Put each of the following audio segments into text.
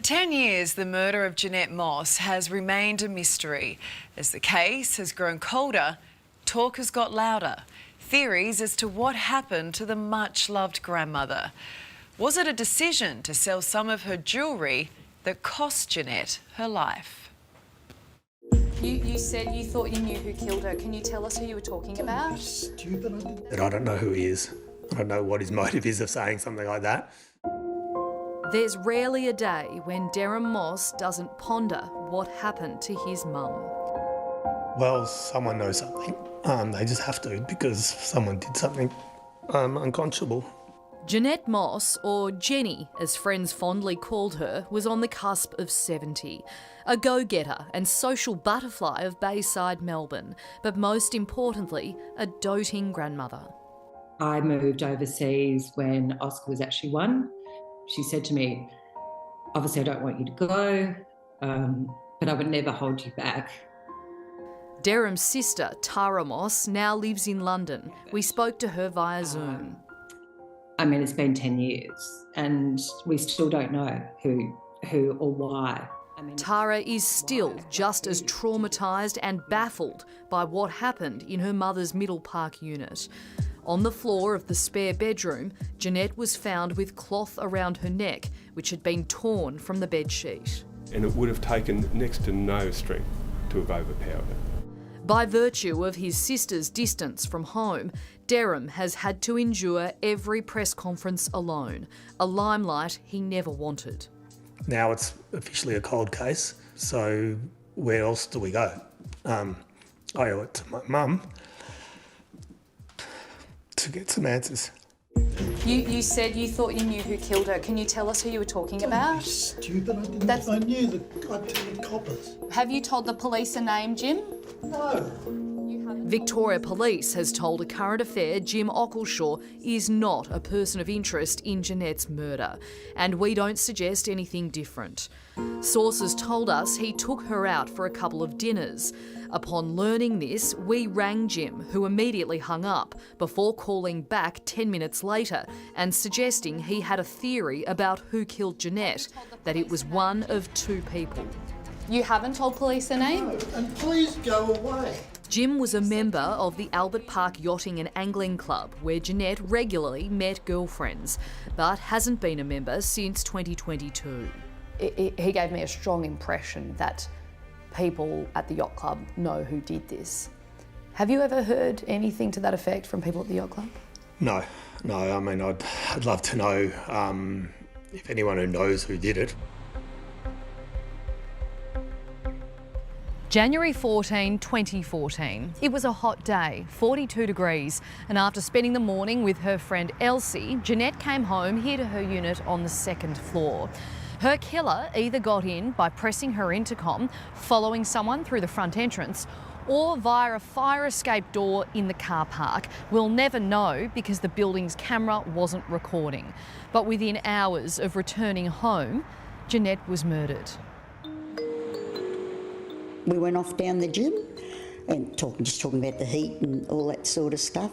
For 10 years, the murder of Jeanette Moss has remained a mystery. As the case has grown colder, talk has got louder. Theories as to what happened to the much-loved grandmother. Was it a decision to sell some of her jewellery that cost Jeanette her life? You said you thought you knew who killed her. Can you tell us who you were talking about? But I don't know who he is. I don't know what his motive is of saying something like that. There's rarely a day when Derham Moss doesn't ponder what happened to his mum. Well, someone knows something. They just have to, because someone did something unconscionable. Jeanette Moss, or Jenny as friends fondly called her, was on the cusp of 70. A go-getter and social butterfly of Bayside Melbourne, but most importantly, a doting grandmother. I moved overseas when Oscar was actually 1. She said to me, obviously I don't want you to go, but I would never hold you back. Derham's sister, Tara Moss, now lives in London. We spoke to her via Zoom. I mean, it's been 10 years and we still don't know who or why. Tara is still just as traumatised and baffled by what happened in her mother's Middle Park unit. On the floor of the spare bedroom, Jeanette was found with cloth around her neck, which had been torn from the bedsheet. And it would have taken next to no strength to have overpowered her. By virtue of his sister's distance from home, Derham has had to endure every press conference alone, a limelight he never wanted. Now it's officially a cold case, so where else do we go? I owe it to my mum to get some answers. You said you thought you knew who killed her. Can you tell us who you were talking about? Stupid, I knew the coppers. Have you told the police a name, Jim? No. Victoria Police has told A Current Affair Jim Ockleshaw is not a person of interest in Jeanette's murder, and we don't suggest anything different. Sources told us he took her out for a couple of dinners. Upon learning this, we rang Jim, who immediately hung up, before calling back 10 minutes later and suggesting he had a theory about who killed Jeanette, that it was one of 2 people. You haven't told police a name? No, and please go away. Jim was a member of the Albert Park Yachting and Angling Club, where Jeanette regularly met girlfriends, but hasn't been a member since 2022. He gave me a strong impression that people at the yacht club know who did this. Have you ever heard anything to that effect from people at the yacht club? No. I mean, I'd love to know if anyone who knows who did it. January 14, 2014. It was a hot day, 42 degrees, and after spending the morning with her friend Elsie, Jeanette came home here to her unit on the 2nd floor. Her killer either got in by pressing her intercom, following someone through the front entrance, or via a fire escape door in the car park. We'll never know because the building's camera wasn't recording. But within hours of returning home, Jeanette was murdered. We went off down the gym and just talking about the heat and all that sort of stuff.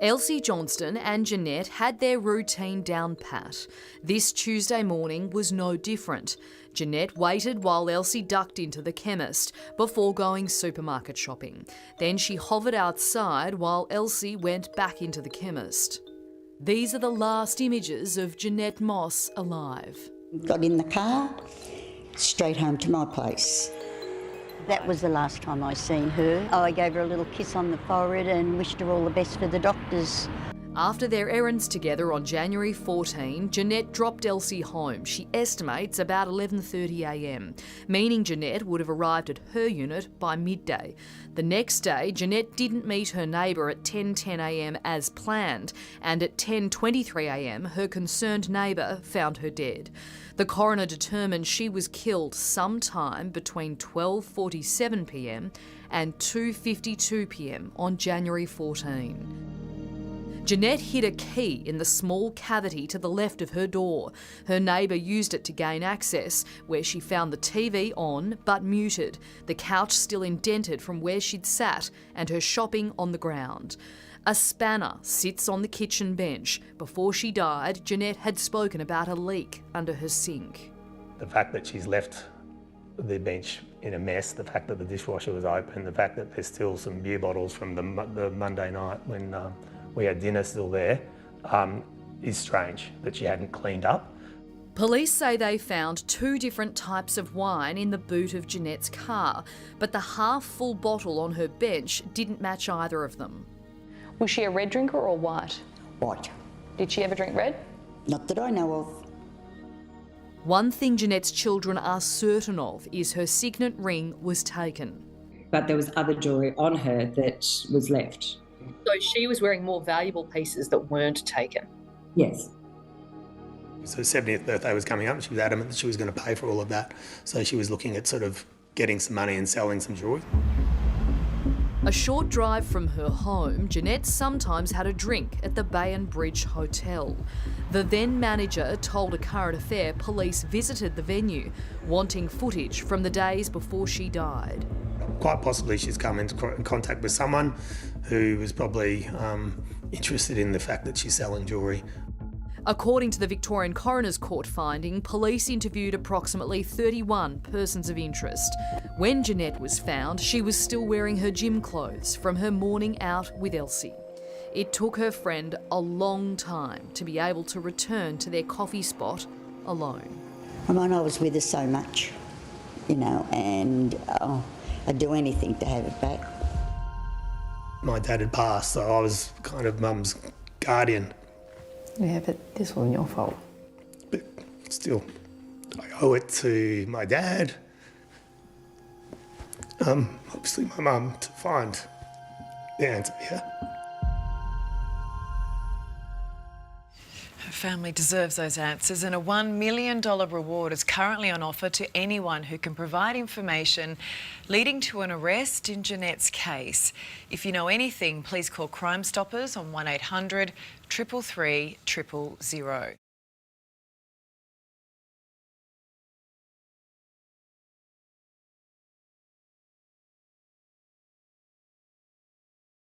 Elsie Johnston and Jeanette had their routine down pat. This Tuesday morning was no different. Jeanette waited while Elsie ducked into the chemist before going supermarket shopping. Then she hovered outside while Elsie went back into the chemist. These are the last images of Jeanette Moss alive. Got in the car, straight home to my place. That was the last time I seen her. I gave her a little kiss on the forehead and wished her all the best for the doctors. After their errands together on January 14, Jeanette dropped Elsie home. She estimates about 11:30am, meaning Jeanette would have arrived at her unit by midday. The next day, Jeanette didn't meet her neighbour at 10:10am as planned, and at 10:23am, her concerned neighbour found her dead. The coroner determined she was killed sometime between 12:47pm and 2:52pm on January 14. Jeanette hid a key in the small cavity to the left of her door. Her neighbour used it to gain access, where she found the TV on but muted, the couch still indented from where she'd sat, and her shopping on the ground. A spanner sits on the kitchen bench. Before she died, Jeanette had spoken about a leak under her sink. The fact that she's left the bench in a mess, the fact that the dishwasher was open, the fact that there's still some beer bottles from the Monday night when we had dinner still there, is strange that she hadn't cleaned up. Police say they found 2 different types of wine in the boot of Jeanette's car, but the half-full bottle on her bench didn't match either of them. Was she a red drinker or white? White. Did she ever drink red? Not that I know of. One thing Jeanette's children are certain of is her signet ring was taken. But there was other jewellery on her that was left. So she was wearing more valuable pieces that weren't taken? Yes. So her 70th birthday was coming up and she was adamant that she was going to pay for all of that. So she was looking at sort of getting some money and selling some jewellery. A short drive from her home, Jeanette sometimes had a drink at the Bay and Bridge Hotel. The then manager told A Current Affair police visited the venue, wanting footage from the days before she died. Quite possibly she's come into contact with someone who was probably interested in the fact that she's selling jewellery. According to the Victorian Coroner's Court finding, police interviewed approximately 31 persons of interest. When Jeanette was found, she was still wearing her gym clothes from her morning out with Elsie. It took her friend a long time to be able to return to their coffee spot alone. I mean, I was with her so much, you know, and I'd do anything to have it back. My dad had passed, so I was kind of Mum's guardian. Yeah, but this wasn't your fault. But still, I owe it to my dad, obviously my mum, to find the answer here. Her family deserves those answers, and a $1 million reward is currently on offer to anyone who can provide information leading to an arrest in Jeanette's case. If you know anything, please call Crime Stoppers on 1800 333 000.